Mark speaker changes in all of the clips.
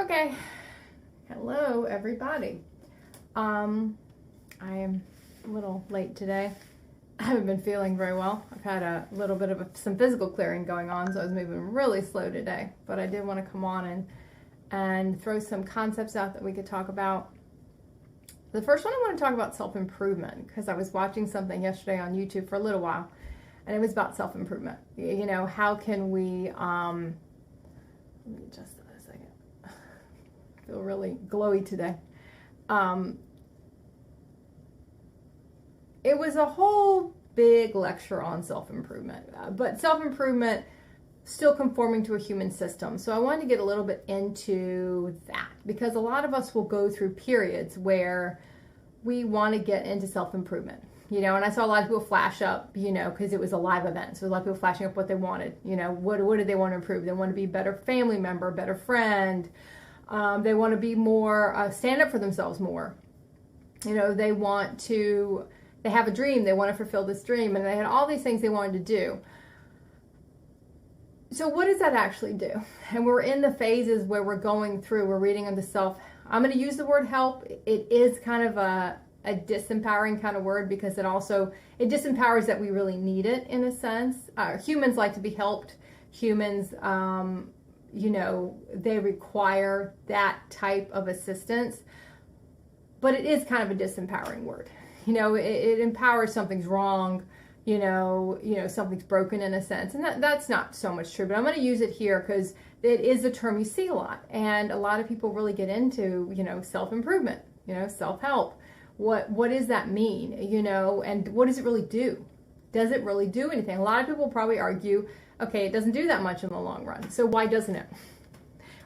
Speaker 1: Okay, hello everybody. I am a little late today. I haven't been feeling very well. I've had a little bit of some physical clearing going on, so I was moving really slow today. But I did want to come on and throw some concepts out that we could talk about. The first one I want to talk about self-improvement, because I was watching something yesterday on YouTube for a little while, and it was about self-improvement. You know, how can we, let me just a second. I feel really glowy today. It was a whole big lecture on self-improvement, but self-improvement still conforming to a human system. So I wanted to get a little bit into that, because a lot of us will go through periods where we want to get into self-improvement, you know, and I saw a lot of people flash up, you know, because it was a live event. So a lot of people flashing up what they wanted, you know, what did they want to improve? They want to be a better family member, better friend. They want to be more, stand up for themselves more. You know, they have a dream, they want to fulfill this dream, and they had all these things they wanted to do. So what does that actually do? And we're in the phases where we're going through, we're reading on the self. I'm going to use the word help. It is kind of a disempowering kind of word, because it disempowers that we really need it in a sense. Humans like to be helped. Humans, you know, they require that type of assistance. But it is kind of a disempowering word. You know, it empowers something's wrong, you know, something's broken in a sense. And that's not so much true, but I'm going to use it here because it is a term you see a lot. And a lot of people really get into, you know, self-improvement, you know, self-help. What does that mean, you know, and what does it really do? Does it really do anything? A lot of people probably argue, okay, it doesn't do that much in the long run. So why doesn't it?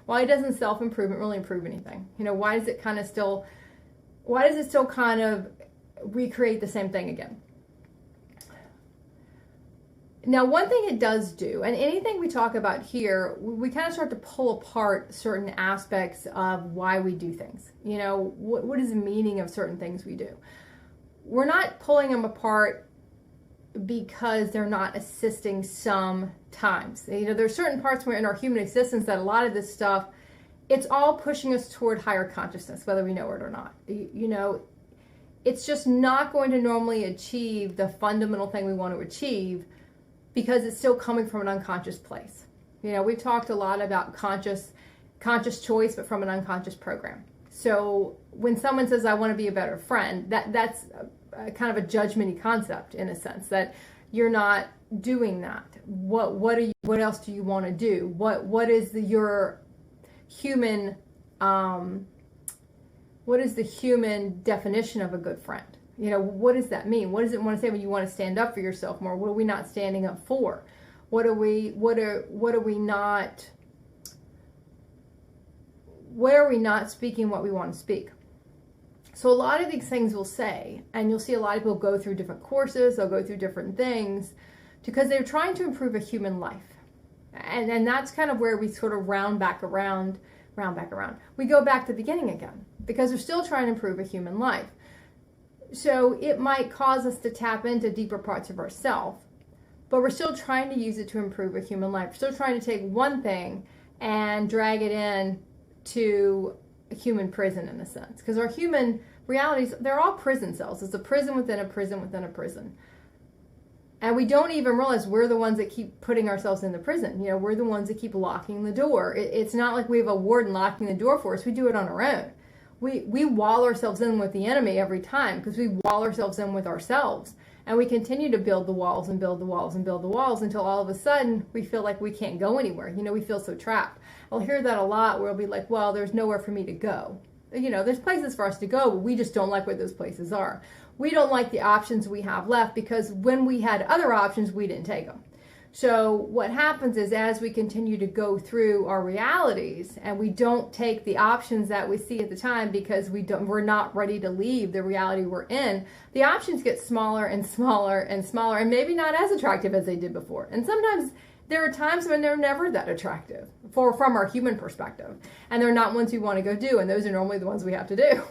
Speaker 1: Why doesn't self-improvement really improve anything? You know, why does it still kind of recreate the same thing again? Now, one thing it does do, and anything we talk about here, we kind of start to pull apart certain aspects of why we do things. You know, what is the meaning of certain things we do? We're not pulling them apart because they're not assisting sometimes. You know, there's certain parts where in our human existence that a lot of this stuff, it's all pushing us toward higher consciousness, whether we know it or not. You know, it's just not going to normally achieve the fundamental thing we want to achieve, because it's still coming from an unconscious place. You know, we've talked a lot about conscious choice, but from an unconscious program. So when someone says, I want to be a better friend, that's kind of a judgment-y concept in a sense, that you're not doing that. What else do you want to do? What is your human, what is the human definition of a good friend? You know, what does that mean? What does it want to say when you want to stand up for yourself more? What are we not standing up for? Where are we not speaking what we want to speak? So a lot of these things we'll say, and you'll see a lot of people go through different courses, they'll go through different things, because they're trying to improve a human life. And that's kind of where we sort of round back around. We go back to the beginning again, because they're still trying to improve a human life. So it might cause us to tap into deeper parts of ourselves, but we're still trying to use it to improve a human life. We're still trying to take one thing and drag it in to a human prison in a sense. Because our human realities, they're all prison cells. It's a prison within a prison within a prison. And we don't even realize we're the ones that keep putting ourselves in the prison. You know, we're the ones that keep locking the door. It's not like we have a warden locking the door for us. We do it on our own. We wall ourselves in with the enemy every time, because we wall ourselves in with ourselves. And we continue to build the walls and build the walls and build the walls until all of a sudden we feel like we can't go anywhere. You know, we feel so trapped. I'll hear that a lot, where we'll be like, well, there's nowhere for me to go. You know, there's places for us to go, but we just don't like where those places are. We don't like the options we have left, because when we had other options, we didn't take them. So what happens is, as we continue to go through our realities and we don't take the options that we see at the time, because we're not ready to leave the reality we're in, the options get smaller and smaller and smaller, and maybe not as attractive as they did before. And sometimes there are times when they're never that attractive from our human perspective, and they're not ones we want to go do, and those are normally the ones we have to do.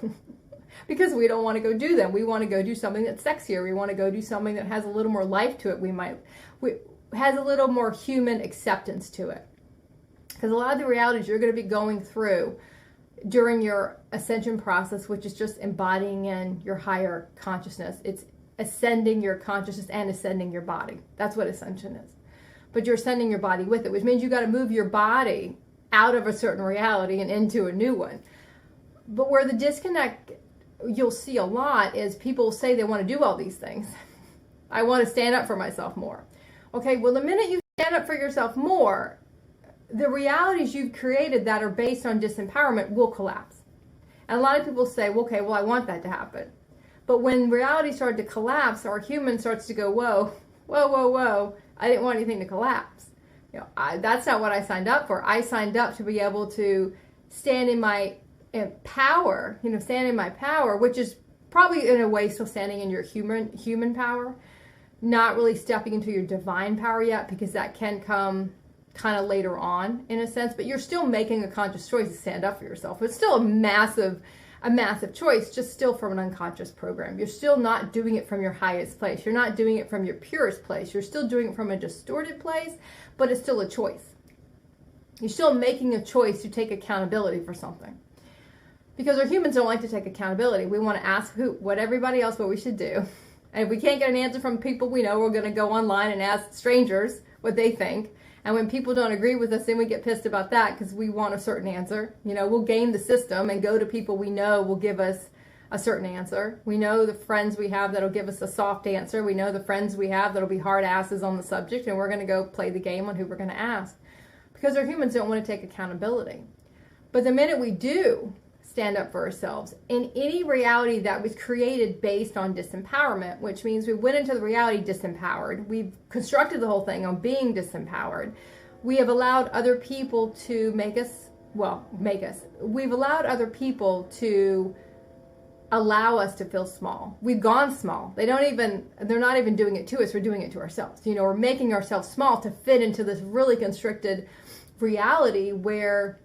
Speaker 1: Because we don't want to go do them. We want to go do something that's sexier. We want to go do something that has a little more life to it. Has a little more human acceptance to it. Because a lot of the realities you're going to be going through during your ascension process, which is just embodying in your higher consciousness. It's ascending your consciousness and ascending your body. That's what ascension is. But you're ascending your body with it, which means you got to move your body out of a certain reality and into a new one. But where the disconnect you'll see a lot is people say they want to do all these things. I want to stand up for myself more. Okay, well, the minute you stand up for yourself more, the realities you've created that are based on disempowerment will collapse. And a lot of people say, well, okay, well, I want that to happen. But when reality started to collapse, our human starts to go, whoa, whoa, whoa, whoa, I didn't want anything to collapse. That's not what I signed up for. I signed up to be able to stand in my power, stand in my power, which is probably in a way still standing in your human power, not really stepping into your divine power yet, because that can come kind of later on in a sense, but you're still making a conscious choice to stand up for yourself. It's still a massive choice, just still from an unconscious program. You're still not doing it from your highest place. You're not doing it from your purest place. You're still doing it from a distorted place, but it's still a choice. You're still making a choice to take accountability for something. Because our humans don't like to take accountability. We want to ask everybody else what we should do. And if we can't get an answer from people we know, we're going to go online and ask strangers what they think. And when people don't agree with us, then we get pissed about that because we want a certain answer. We'll game the system and go to people we know will give us a certain answer. We know the friends we have that'll give us a soft answer. We know the friends we have that'll be hard asses on the subject, and we're going to go play the game on who we're going to ask. Because our humans don't want to take accountability. But the minute we do stand up for ourselves in any reality that was created based on disempowerment, which means we went into the reality disempowered. We've constructed the whole thing on being disempowered. We have allowed other people to we've allowed other people to allow us to feel small. We've gone small. They're not even doing it to us. We're doing it to ourselves. We're making ourselves small to fit into this really constricted reality where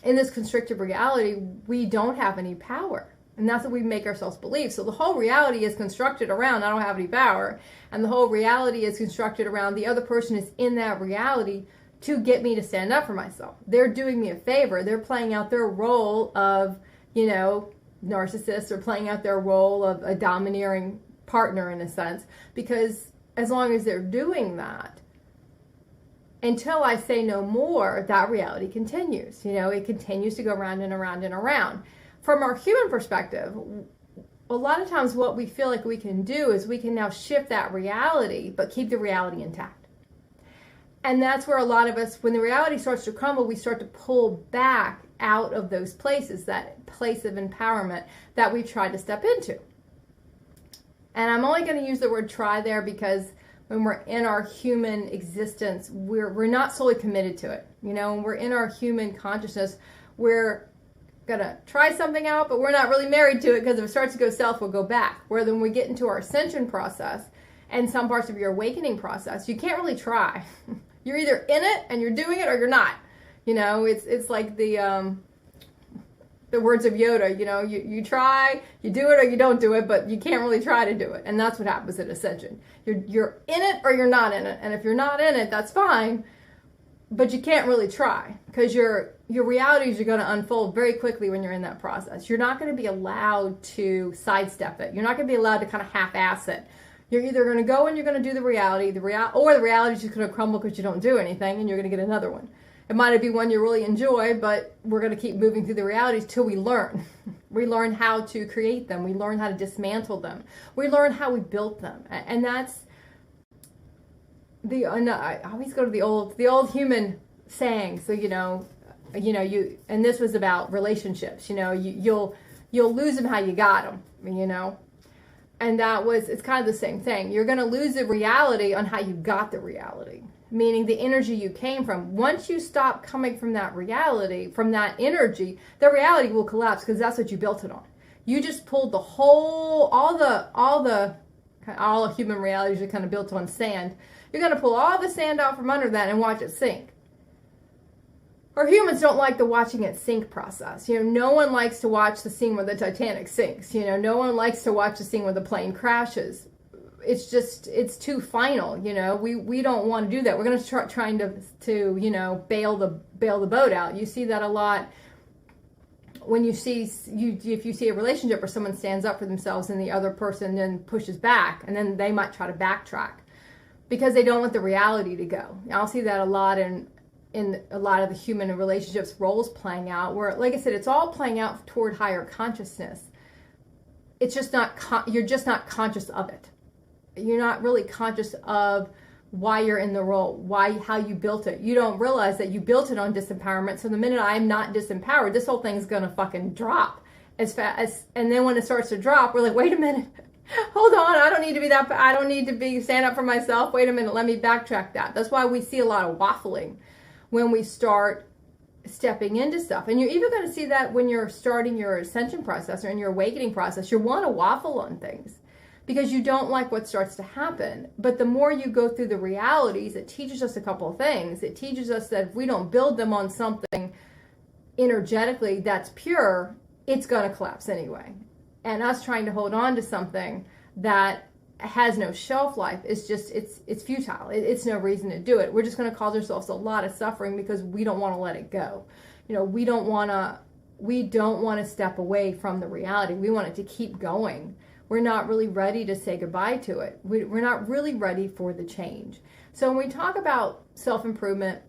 Speaker 1: in this constricted reality, we don't have any power. And that's what we make ourselves believe. So the whole reality is constructed around, I don't have any power. And the whole reality is constructed around the other person is in that reality to get me to stand up for myself. They're doing me a favor. They're playing out their role of, narcissists, or playing out their role of a domineering partner in a sense. Because as long as they're doing that, until I say no more, that reality continues. It continues to go around and around and around. From our human perspective, a lot of times what we feel like we can do is we can now shift that reality, but keep the reality intact. And that's where a lot of us, when the reality starts to crumble, we start to pull back out of those places, that place of empowerment that we tried to step into. And I'm only going to use the word try there because when we're in our human existence, we're not solely committed to it. When we're in our human consciousness, we're gonna try something out, but we're not really married to it because if it starts to go south, we'll go back. Where then we get into our ascension process and some parts of your awakening process, you can't really try. You're either in it and you're doing it or you're not. It's like the words of Yoda, you try, you do it or you don't do it, but you can't really try to do it. And that's what happens at ascension. You're in it or you're not in it. And if you're not in it, that's fine, but you can't really try because your realities are going to unfold very quickly when you're in that process. You're not going to be allowed to sidestep it. You're not going to be allowed to kind of half-ass it. You're either going to go and you're going to do the reality, or the reality is just going to crumble because you don't do anything and you're going to get another one. It might be one you really enjoy, but we're going to keep moving through the realities till we learn. We learn how to create them. We learn how to dismantle them. We learn how we built them. And that's I always go to the old human saying. So, and this was about relationships, you'll lose them how you got them, and it's kind of the same thing. You're going to lose the reality on how you got the reality. Meaning the energy you came from. Once you stop coming from that reality, from that energy, the reality will collapse because that's what you built it on. You just pulled all human realities are kind of built on sand. You're going to pull all the sand out from under that and watch it sink. Our humans don't like the watching it sink process. No one likes to watch the scene where the Titanic sinks. No one likes to watch the scene where the plane crashes. It's too final, we don't want to do that. We're going to trying to bail the boat out. You see that a lot when you see if you see a relationship where someone stands up for themselves and the other person then pushes back, and then they might try to backtrack because they don't want the reality to go. I'll see that a lot in a lot of the human relationships roles playing out, where, like I said, it's all playing out toward higher consciousness. It's just not you're just not conscious of it. You're not really conscious of why you're in the role, how you built it. You don't realize that you built it on disempowerment. So the minute I'm not disempowered, this whole thing's gonna fucking drop as fast. And then when it starts to drop, we're like, wait a minute, hold on, I don't need to be stand up for myself. Wait a minute, let me backtrack that. That's why we see a lot of waffling when we start stepping into stuff. And you're even going to see that when you're starting your ascension process or in your awakening process. You want to waffle on things because you don't like what starts to happen. But the more you go through the realities, it teaches us a couple of things. It teaches us that if we don't build them on something energetically that's pure, it's going to collapse anyway. And us trying to hold on to something that has no shelf life is just, it's futile. It's no reason to do it. We're just going to cause ourselves a lot of suffering because we don't want to let it go. You know, we don't want to step away from the reality. We want it to keep going. We're not really ready to say goodbye to it. We're not really ready for the change. So when we talk about self-improvement,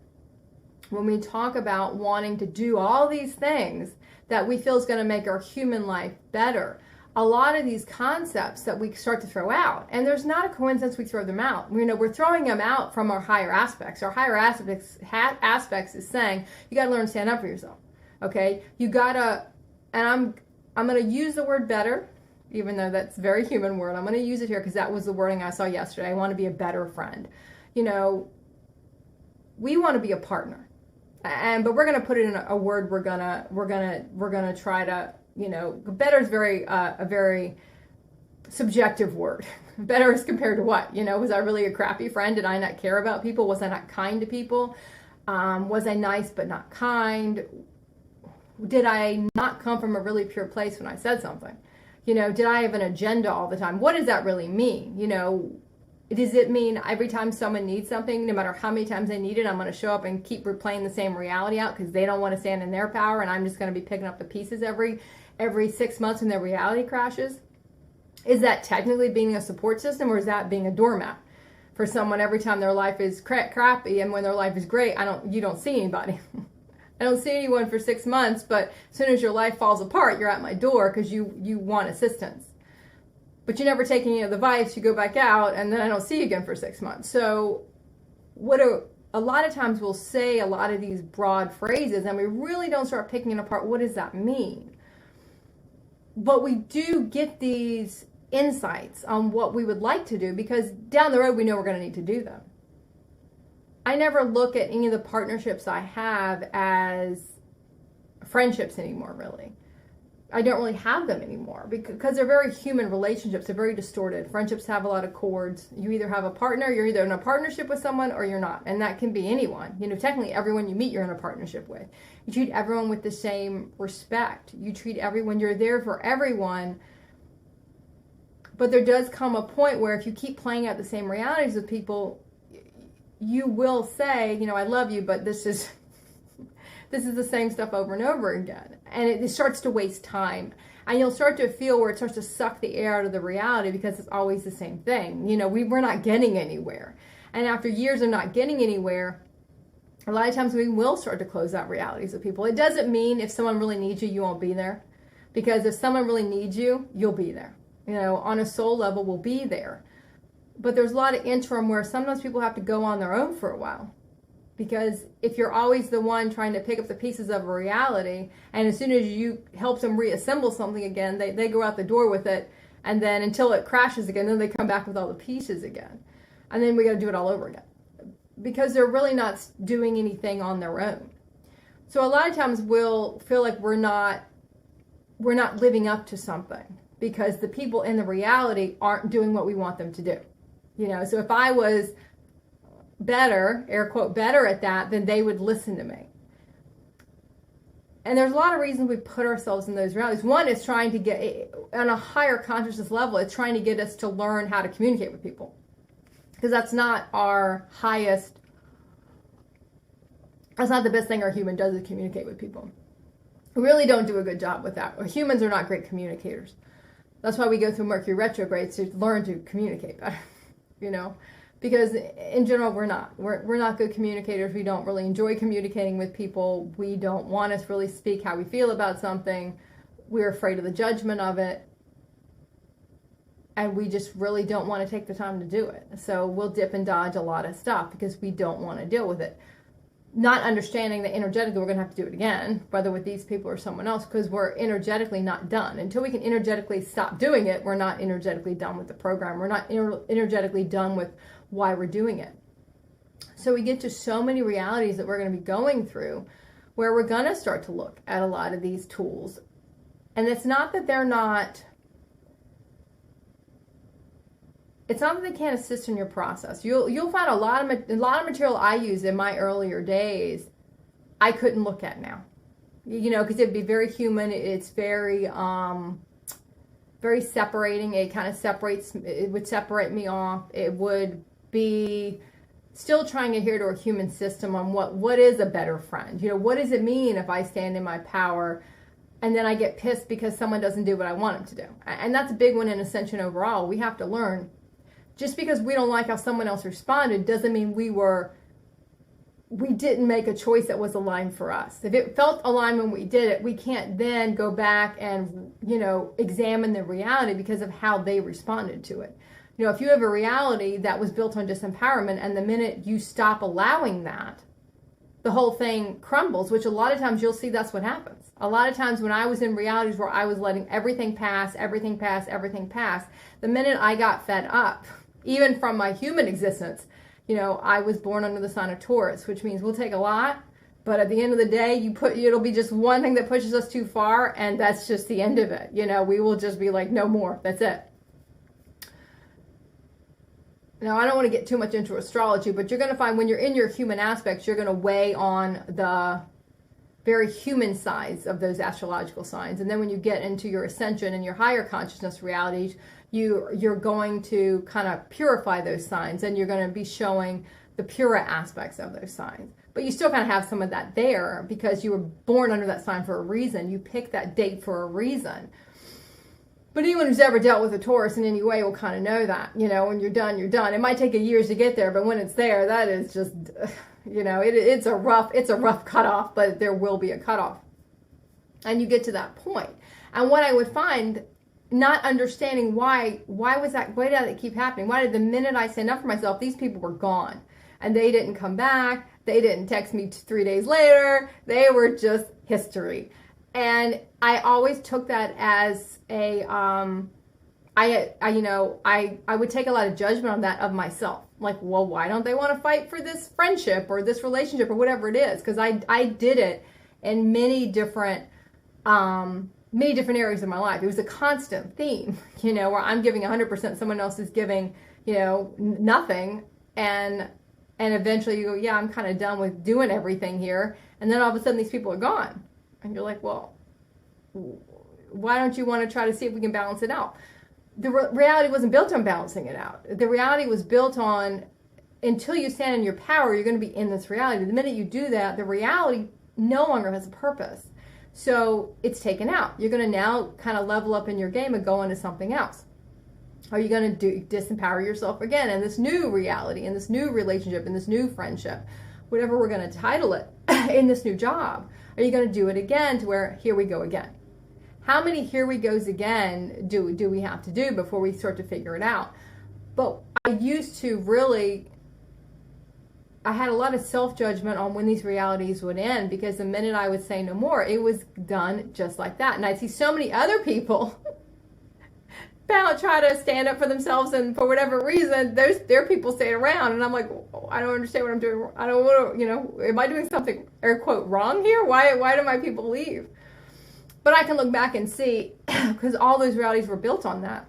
Speaker 1: when we talk about wanting to do all these things that we feel is going to make our human life better, a lot of these concepts that we start to throw out, and there's not a coincidence we throw them out. You know, we're throwing them out from our higher aspects. Our higher aspects is saying, you got to learn to stand up for yourself. Okay? You got to, and I'm going to use the word better, even though that's a very human word. I'm going to use it here because that was the wording I saw yesterday. I want to be a better friend. You know, we want to be a partner. But we're going to put it in a word we're going to try to, you know, better is a very subjective word. Better is compared to what? You know, was I really a crappy friend? Did I not care about people? Was I not kind to people? Was I nice but not kind? Did I not come from a really pure place when I said something? You know, did I have an agenda all the time? What does that really mean? You know, does it mean every time someone needs something, no matter how many times they need it, I'm going to show up and keep replaying the same reality out because they don't want to stand in their power, and I'm just going to be picking up the pieces every 6 months when their reality crashes? Is that technically being a support system, or is that being a doormat for someone every time their life is crappy, and when their life is great, you don't see anybody? I don't see anyone for 6 months, but as soon as your life falls apart, you're at my door because you want assistance. But you never take any of the advice, you go back out, and then I don't see you again for 6 months. So a lot of times we'll say a lot of these broad phrases, and we really don't start picking it apart. What does that mean? But we do get these insights on what we would like to do because down the road we know we're going to need to do them. I never look at any of the partnerships I have as friendships anymore, really. I don't really have them anymore because they're very human relationships. They're very distorted. Friendships have a lot of cords. You either have a partner, you're either in a partnership with someone, or you're not. And that can be anyone. You know, technically everyone you meet, you're in a partnership with. You treat everyone with the same respect. You treat everyone, you're there for everyone. But there does come a point where if you keep playing out the same realities with people, you will say, you know, I love you, but this is the same stuff over and over again. And it starts to waste time. And you'll start to feel where it starts to suck the air out of the reality because it's always the same thing. You know, we're not getting anywhere. And after years of not getting anywhere, a lot of times we will start to close out realities with people. It doesn't mean if someone really needs you, you won't be there. Because if someone really needs you, you'll be there. You know, on a soul level, we'll be there. But there's a lot of interim where sometimes people have to go on their own for a while. Because if you're always the one trying to pick up the pieces of a reality, and as soon as you help them reassemble something again, they go out the door with it, and then until it crashes again, then they come back with all the pieces again. And then we got to do it all over again. Because they're really not doing anything on their own. So a lot of times we'll feel like we're not living up to something because the people in the reality aren't doing what we want them to do. You know, so if I was better, air quote, better at that, then they would listen to me. And there's a lot of reasons we put ourselves in those realities. One is trying to get, on a higher consciousness level, it's trying to get us to learn how to communicate with people. Because that's not our highest, that's not the best thing our human does is communicate with people. We really don't do a good job with that. Humans are not great communicators. That's why we go through Mercury retrograde, to learn to communicate better, you know, because in general, we're not. We're not good communicators. We don't really enjoy communicating with people. We don't want to really speak how we feel about something. We're afraid of the judgment of it. And we just really don't want to take the time to do it. So we'll dip and dodge a lot of stuff because we don't want to deal with it. Not understanding that energetically we're going to have to do it again, whether with these people or someone else, because we're energetically not done. Until we can energetically stop doing it, we're not energetically done with the program. We're not energetically done with why we're doing it. So we get to so many realities that we're going to be going through where we're going to start to look at a lot of these tools. And it's not that they're not... It's not that they can't assist in your process. You'll find a lot of material I used in my earlier days I couldn't look at now, you know, because it'd be very human. It's very very separating. It kind of separates. It would separate me off. It would be still trying to adhere to a human system on what is a better friend. You know, what does it mean if I stand in my power and then I get pissed because someone doesn't do what I want them to do? And that's a big one in Ascension overall. We have to learn. Just because we don't like how someone else responded doesn't mean we didn't make a choice that was aligned for us. If it felt aligned when we did it, we can't then go back and, you know, examine the reality because of how they responded to it. You know, if you have a reality that was built on disempowerment, and the minute you stop allowing that, the whole thing crumbles, which a lot of times you'll see that's what happens. A lot of times when I was in realities where I was letting everything pass, the minute I got fed up, even from my human existence, you know, I was born under the sign of Taurus, which means we'll take a lot, but at the end of the day, it'll be just one thing that pushes us too far, and that's just the end of it. You know, we will just be like, no more, that's it. Now, I don't want to get too much into astrology, but you're going to find when you're in your human aspects, you're going to weigh on the very human sides of those astrological signs. And then when you get into your ascension and your higher consciousness realities, you're going to kind of purify those signs, and you're going to be showing the purer aspects of those signs. But you still kind of have some of that there because you were born under that sign for a reason. You picked that date for a reason. But anyone who's ever dealt with a Taurus in any way will kind of know that, you know, when you're done, you're done. It might take years to get there, but when it's there, that is just, you know, it's a rough cutoff, but there will be a cutoff. And you get to that point. And what I would find, not understanding why did it keep happening? Why did the minute I stand up for myself, these people were gone and they didn't come back. They didn't text me 3 days later. They were just history. And I always took that as a, I would take a lot of judgment on that of myself. Like, well, why don't they want to fight for this friendship or this relationship or whatever it is? Because I did it in many different areas of my life. It was a constant theme, you know, where I'm giving 100%, someone else is giving, you know, nothing. And eventually you go, yeah, I'm kind of done with doing everything here. And then all of a sudden these people are gone. And you're like, well, why don't you want to try to see if we can balance it out? The reality wasn't built on balancing it out. The reality was built on, until you stand in your power, you're going to be in this reality. The minute you do that, the reality no longer has a purpose. So it's taken out. You're going to now kind of level up in your game and go into something else. Are you going to disempower yourself again in this new reality, in this new relationship, in this new friendship, whatever we're going to title it, in this new job? Are you going to do it again to where here we go again? How many here we goes again do we have to do before we start to figure it out? But I used to really, I had a lot of self-judgment on when these realities would end, because the minute I would say no more, it was done just like that. And I'd see so many other people try to stand up for themselves, and for whatever reason, their people stay around, and I'm like, oh, I don't understand what I'm doing. I don't want to, you know, am I doing something, air quote, wrong here? Why do my people leave? But I can look back and see, because all those realities were built on that.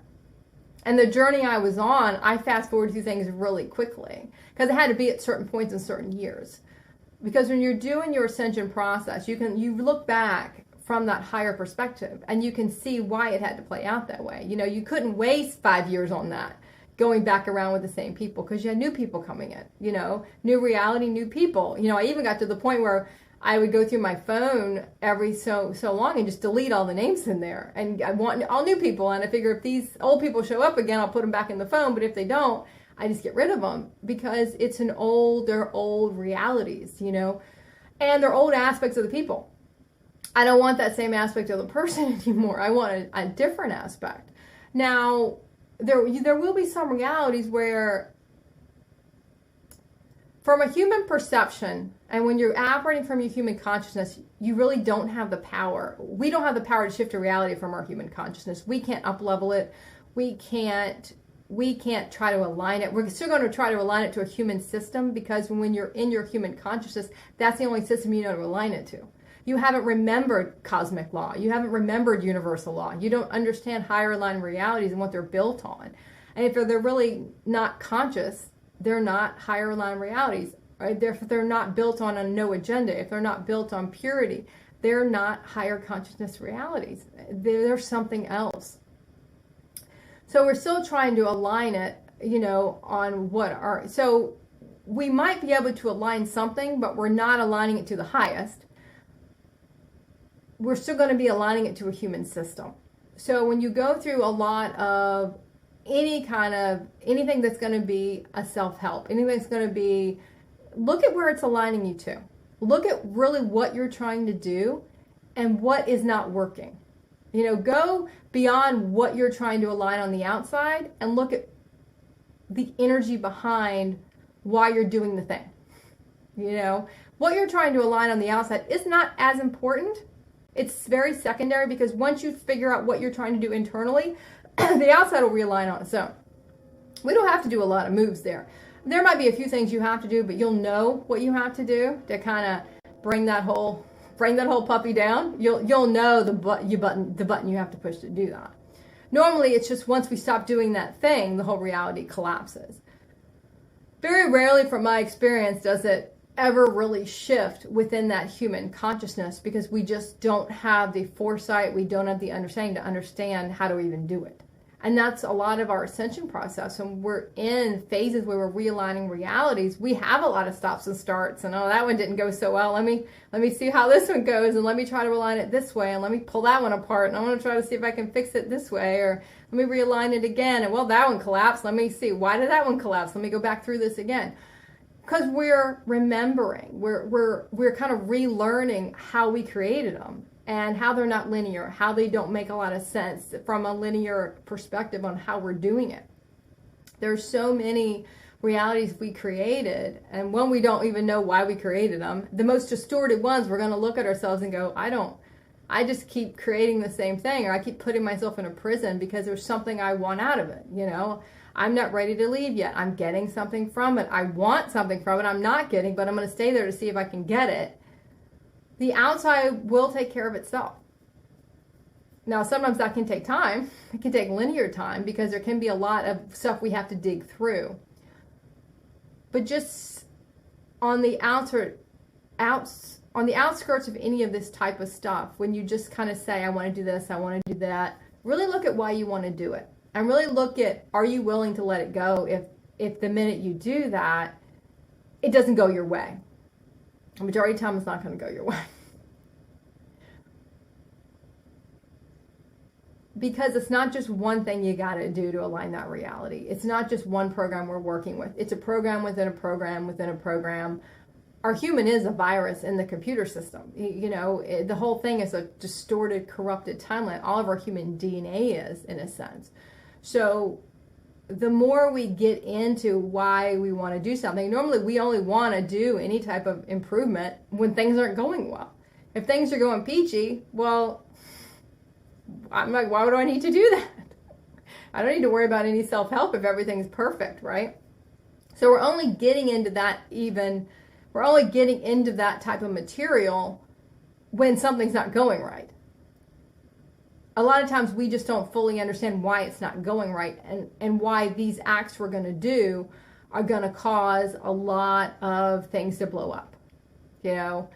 Speaker 1: And the journey I was on, I fast forward through things really quickly, because it had to be at certain points in certain years. Because when you're doing your ascension process, you look back from that higher perspective, and you can see why it had to play out that way. You know, you couldn't waste 5 years on that, going back around with the same people, because you had new people coming in, you know, new reality, new people. You know, I even got to the point where I would go through my phone every so long and just delete all the names in there. And I want all new people. And I figure if these old people show up again, I'll put them back in the phone. But if they don't, I just get rid of them, because they're old realities, and they're old aspects of the people. I don't want that same aspect of the person anymore. I want a different aspect. Now, there will be some realities where, from a human perception, and when you're operating from your human consciousness, you really don't have the power. We don't have the power to shift a reality from our human consciousness. We can't up-level it. We can't try to align it. We're still going to try to align it to a human system, because when you're in your human consciousness, that's the only system you know to align it to. You haven't remembered cosmic law. You haven't remembered universal law. You don't understand higher line realities and what they're built on. And if they're really not conscious, they're not higher line realities. Right? If they're not built on a no agenda, if they're not built on purity, they're not higher consciousness realities. They're something else. So we're still trying to align it, on so we might be able to align something, but we're not aligning it to the highest. We're still going to be aligning it to a human system. So when you go through a lot of anything that's going to be a self-help, anything that's going to be, look at where it's aligning you to. Look at really what you're trying to do and what is not working. Go beyond what you're trying to align on the outside and look at the energy behind why you're doing the thing. What you're trying to align on the outside is not as important. It's very secondary, because once you figure out what you're trying to do internally, the outside will realign on its own. We don't have to do a lot of moves there. There might be a few things you have to do, but you'll know what you have to do to kind of bring that whole puppy down. You'll know the button you have to push to do that. Normally, it's just once we stop doing that thing, the whole reality collapses. Very rarely, from my experience, does it ever really shift within that human consciousness, because we just don't have the foresight, we don't have the understanding to understand how to even do it. And that's a lot of our ascension process. When we're in phases where we're realigning realities, we have a lot of stops and starts, and that one didn't go so well. Let me see how this one goes, and let me try to align it this way, and let me pull that one apart, and I want to try to see if I can fix it this way, or let me realign it again, and that one collapsed. Let me see, why did that one collapse? Let me go back through this again. Because we're remembering, we're kind of relearning how we created them, and how they're not linear, how they don't make a lot of sense from a linear perspective on how we're doing it. There's so many realities we created, and when we don't even know why we created them, the most distorted ones, we're going to look at ourselves and go, I just keep creating the same thing, or I keep putting myself in a prison because there's something I want out of it, I'm not ready to leave yet. I'm getting something from it. I want something from it. I'm not getting, but I'm going to stay there to see if I can get it. The outside will take care of itself. Now, sometimes that can take time. It can take linear time, because there can be a lot of stuff we have to dig through. But just on the outskirts of any of this type of stuff, when you just kind of say, I want to do this, I want to do that, really look at why you want to do it. And really look at, are you willing to let it go if the minute you do that, it doesn't go your way. The majority of the time, it's not going to go your way. Because it's not just one thing you got to do to align that reality. It's not just one program we're working with. It's a program within a program within a program. Our human is a virus in the computer system. The whole thing is a distorted, corrupted timeline. All of our human DNA is, in a sense. So the more we get into why we want to do something, normally we only want to do any type of improvement when things aren't going well. If things are going peachy, I'm like, why would I need to do that? I don't need to worry about any self-help if everything's perfect, right? So we're only getting into that type of material when something's not going right. A lot of times we just don't fully understand why it's not going right, and why these acts we're going to do are going to cause a lot of things to blow up. Even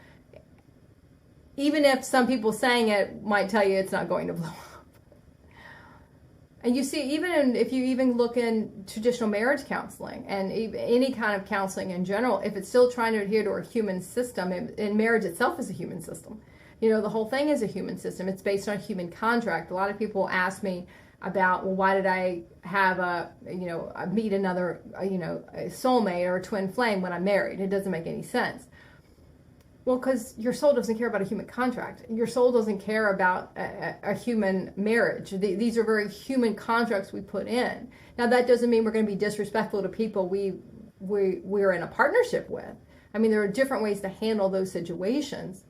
Speaker 1: if some people saying it might tell you it's not going to blow up. And you see, if you even look in traditional marriage counseling and any kind of counseling in general, if it's still trying to adhere to a human system, and marriage itself is a human system. The whole thing is a human system. It's based on human contract. A lot of people ask me about, well, why did I have meet another, a soulmate or a twin flame when I'm married? It doesn't make any sense. Well, because your soul doesn't care about a human contract. Your soul doesn't care about a human marriage. These are very human contracts we put in. Now, that doesn't mean we're going to be disrespectful to people we're in a partnership with. I mean, there are different ways to handle those situations.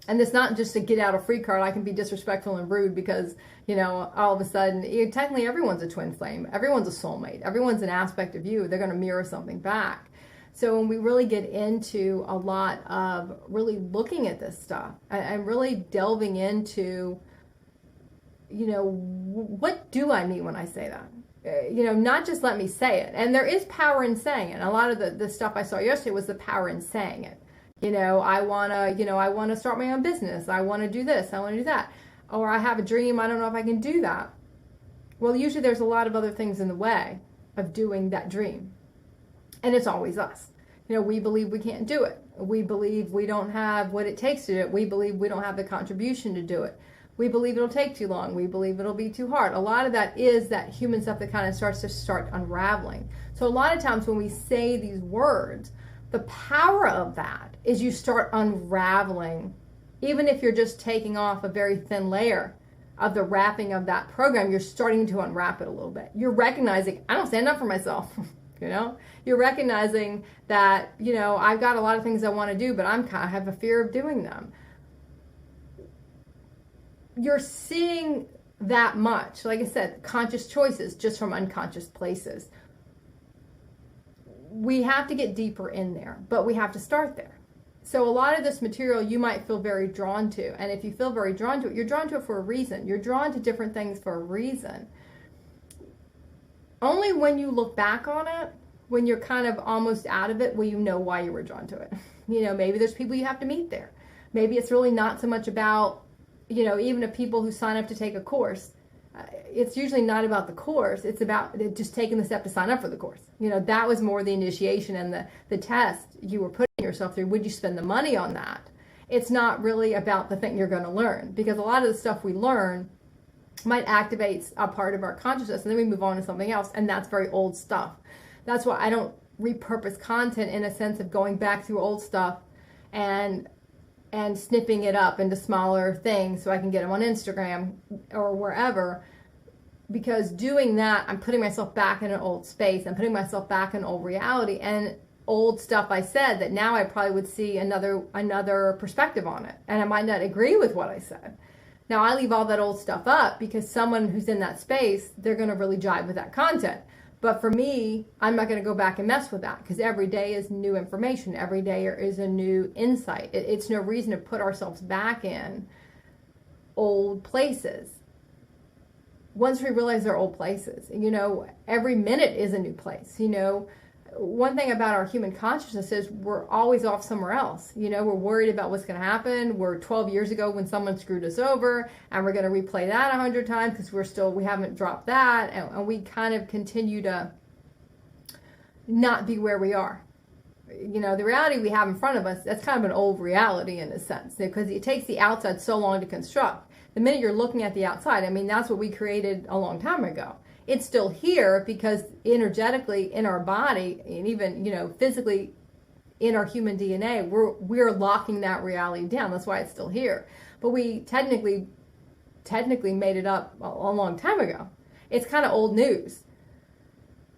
Speaker 1: And it's not just a get out of free card. I can be disrespectful and rude because, all of a sudden, technically everyone's a twin flame. Everyone's a soulmate. Everyone's an aspect of you. They're going to mirror something back. So when we really get into a lot of really looking at this stuff and really delving into, what do I mean when I say that? Not just let me say it. And there is power in saying it. A lot of the stuff I saw yesterday was the power in saying it. I want to start my own business. I want to do this. I want to do that. Or I have a dream. I don't know if I can do that. Well, usually there's a lot of other things in the way of doing that dream. And it's always us. We believe we can't do it. We believe we don't have what it takes to do it. We believe we don't have the contribution to do it. We believe it'll take too long. We believe it'll be too hard. A lot of that is that human stuff that kind of starts unraveling. So a lot of times when we say these words, the power of that is you start unraveling. Even if you're just taking off a very thin layer of the wrapping of that program, you're starting to unwrap it a little bit. You're recognizing, I don't stand up for myself. You're recognizing that, I've got a lot of things I want to do, but I have a fear of doing them. You're seeing that much, like I said, conscious choices just from unconscious places. We have to get deeper in there, but we have to start there. So a lot of this material you might feel very drawn to. And if you feel very drawn to it, you're drawn to it for a reason. You're drawn to different things for a reason. Only when you look back on it, when you're kind of almost out of it, will you know why you were drawn to it. Maybe there's people you have to meet there. Maybe it's really not so much about, even if people who sign up to take a course, it's usually not about the course. It's about just taking the step to sign up for the course. That was more the initiation and the test you were putting yourself through. Would you spend the money on that? It's not really about the thing you're going to learn, because a lot of the stuff we learn might activate a part of our consciousness, and then we move on to something else, and that's very old stuff. That's why I don't repurpose content in a sense of going back through old stuff and snipping it up into smaller things so I can get them on Instagram or wherever, because doing that, I'm putting myself back in an old space. I'm putting myself back in old reality and old stuff I said that now I probably would see another perspective on it, and I might not agree with what I said. Now, I leave all that old stuff up because someone who's in that space, they're going to really jive with that content. But for me, I'm not going to go back and mess with that, because every day is new information. Every day is a new insight. It's no reason to put ourselves back in old places. Once we realize they're old places, every minute is a new place. One thing about our human consciousness is we're always off somewhere else. We're worried about what's going to happen. We're 12 years ago when someone screwed us over, and we're going to replay that 100 times because we haven't dropped that, and we kind of continue to not be where we are. The reality we have in front of us, that's kind of an old reality in a sense, because it takes the outside so long to construct. The minute you're looking at the outside, that's what we created a long time ago. It's still here because energetically in our body, and even physically in our human DNA, we're locking that reality down. That's why it's still here. But we technically made it up a long time ago. It's kind of old news.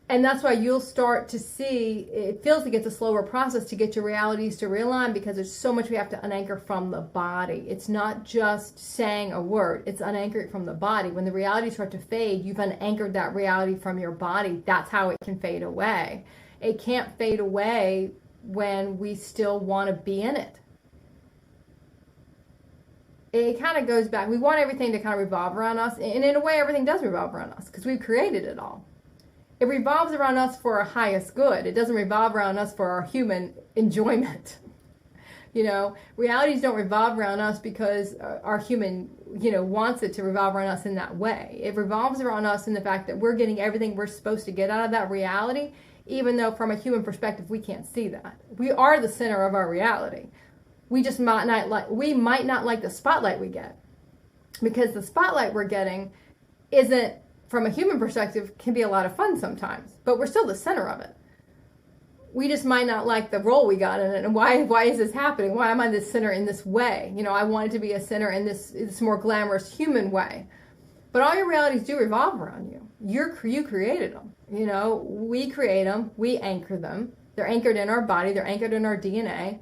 Speaker 1: And that's why you'll start to see, it feels like it's a slower process to get your realities to realign, because there's so much we have to unanchor from the body. It's not just saying a word, it's unanchored from the body. When the realities start to fade, you've unanchored that reality from your body. That's how it can fade away. It can't fade away when we still want to be in it. It kind of goes back. We want everything to kind of revolve around us. And in a way, everything does revolve around us because we've created it all. It revolves around us for our highest good. It doesn't revolve around us for our human enjoyment. Realities don't revolve around us because our human, wants it to revolve around us in that way. It revolves around us in the fact that we're getting everything we're supposed to get out of that reality, even though from a human perspective, we can't see that. We are the center of our reality. We just might not like the spotlight we get, because the spotlight we're getting isn't, from a human perspective, can be a lot of fun sometimes, but we're still the center of it. We just might not like the role we got in it. And why is this happening? Why am I the center in this way? I wanted to be a center in this more glamorous human way. But all your realities do revolve around you. You created them. We create them. We anchor them. They're anchored in our body. They're anchored in our DNA.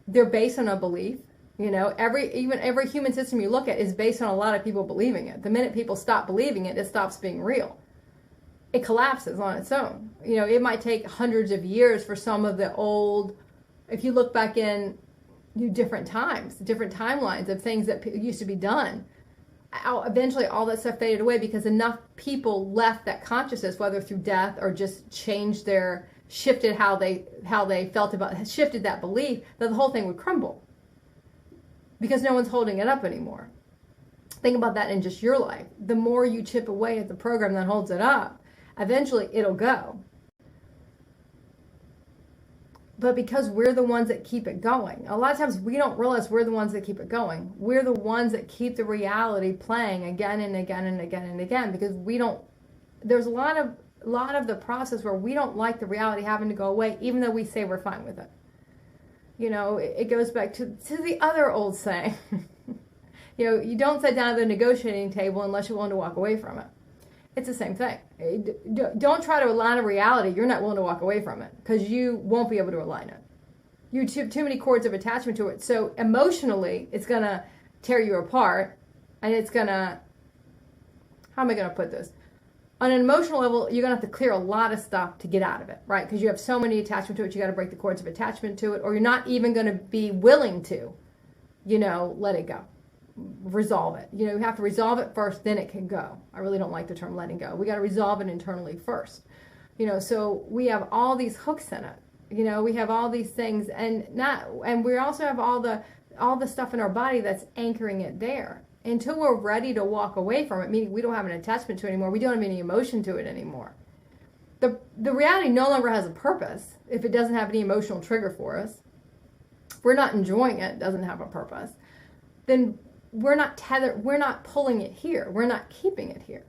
Speaker 1: They're based on a belief. Every human system you look at is based on a lot of people believing it. The minute people stop believing it, it stops being real. It collapses on its own. It might take hundreds of years for some of the old, if you look back in different times, different timelines of things that used to be done, eventually all that stuff faded away because enough people left that consciousness, whether through death or just shifted how they felt about, shifted that belief, that the whole thing would crumble because no one's holding it up anymore. Think about that in just your life. The more you chip away at the program that holds it up, eventually it'll go. But because we're the ones that keep it going, a lot of times we don't realize we're the ones that keep it going. We're the ones that keep the reality playing again and again and again and again, because there's a lot of the process where we don't like the reality having to go away, even though we say we're fine with it. It goes back to the other old saying, you don't sit down at the negotiating table unless you're willing to walk away from it. It's the same thing. Don't try to align a reality you're not willing to walk away from it, because you won't be able to align it. You too many cords of attachment to it. So emotionally, it's going to tear you apart, and it's going to, how am I going to put this? On an emotional level, you're going to have to clear a lot of stuff to get out of it, right? Because you have so many attachment to it, you got to break the cords of attachment to it, or you're not even going to be willing to, let it go. Resolve it. You have to resolve it first, then it can go. I really don't like the term letting go. We got to resolve it internally first. So we have all these hooks in it. We have all these things, and we also have all the stuff in our body that's anchoring it there. Until we're ready to walk away from it, meaning we don't have an attachment to it anymore, we don't have any emotion to it anymore. The reality no longer has a purpose if it doesn't have any emotional trigger for us. If we're not enjoying it, it doesn't have a purpose. Then we're not tethered, we're not pulling it here, we're not keeping it here.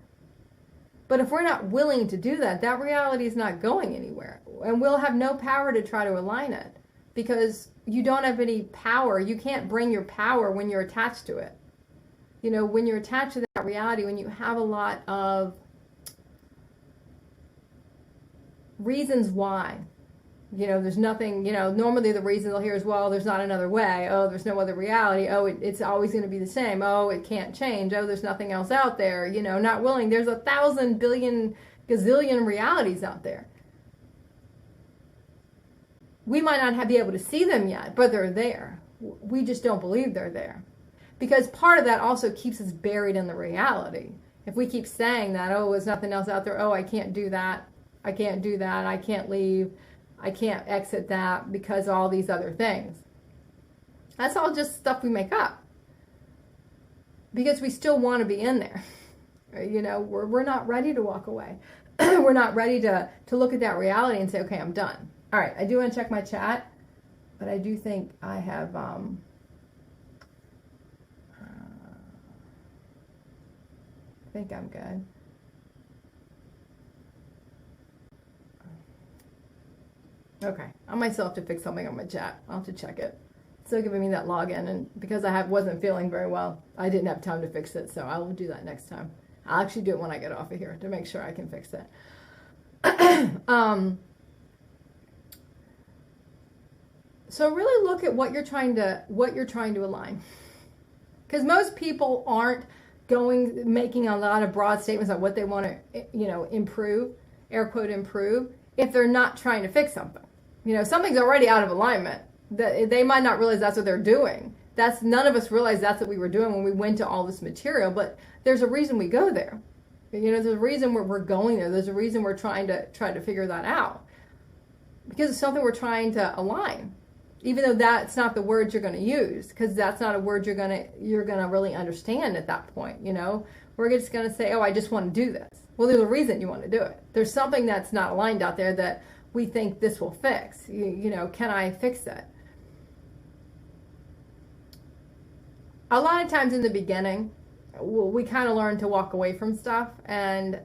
Speaker 1: But if we're not willing to do that, that reality is not going anywhere. And we'll have no power to try to align it, because you don't have any power. You can't bring your power when you're attached to it. When you're attached to that reality, when you have a lot of reasons why, there's nothing, normally the reason they'll hear is, well, there's not another way. Oh, there's no other reality. Oh, it's always going to be the same. Oh, it can't change. Oh, there's nothing else out there. Not willing. There's 1,000 billion gazillion realities out there. We might not be able to see them yet, but they're there. We just don't believe they're there. Because part of that also keeps us buried in the reality. If we keep saying that, oh, there's nothing else out there. Oh, I can't do that. I can't do that. I can't leave. I can't exit that because of all these other things. That's all just stuff we make up. Because we still want to be in there. We're not ready to walk away. We're not ready to look at that reality and say, okay, I'm done. All right, I do want to check my chat, but I do think I have... I think I'm good. Okay, I might still have to fix something on my chat. I'll have to check it. It's still giving me that login, and because I wasn't feeling very well, I didn't have time to fix it, so I will do that next time. I'll actually do it when I get off of here to make sure I can fix it. So really look at what you're trying to align, because most people aren't making a lot of broad statements on what they want to, improve, air quote improve, if they're not trying to fix something. Something's already out of alignment. They might not realize that's what they're doing. None of us realized that's what we were doing when we went to all this material, but there's a reason we go there. There's a reason we're going there. There's a reason we're trying to figure that out. Because it's something we're trying to align. even though that's not the word you're going to use, because that's not a word you're going to really understand at that point. We're just going to say, oh, I just want to do this. Well, there's a reason you want to do it. There's something that's not aligned out there that we think this will fix. Can I fix it? A lot of times in the beginning, we kind of learn to walk away from stuff, and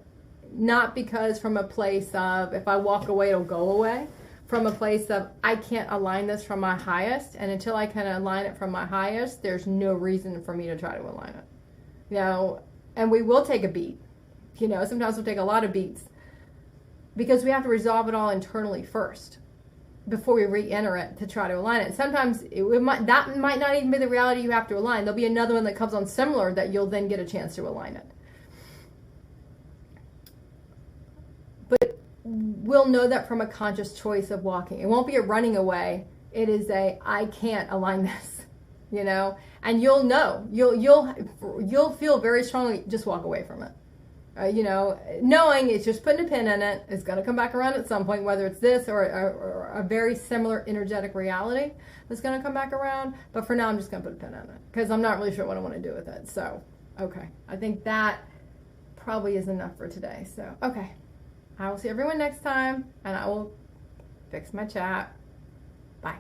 Speaker 1: not because from a place of, if I walk away, it'll go away. From a place of, I can't align this from my highest, and until I can align it from my highest, there's no reason for me to try to align it. And we will take a beat. Sometimes we'll take a lot of beats because we have to resolve it all internally first before we re-enter it to try to align it. Sometimes that might not even be the reality you have to align. There'll be another one that comes on similar that you'll then get a chance to align it. But we'll know that from a conscious choice of walking. It won't be a running away. It is I can't align this, and you'll know. You'll feel very strongly, just walk away from it. Knowing it's just putting a pin in it. It's going to come back around at some point, whether it's this or a very similar energetic reality that's going to come back around. But for now, I'm just going to put a pin in it because I'm not really sure what I want to do with it. So, okay. I think that probably is enough for today. So, okay. I will see everyone next time, and I will fix my chat. Bye.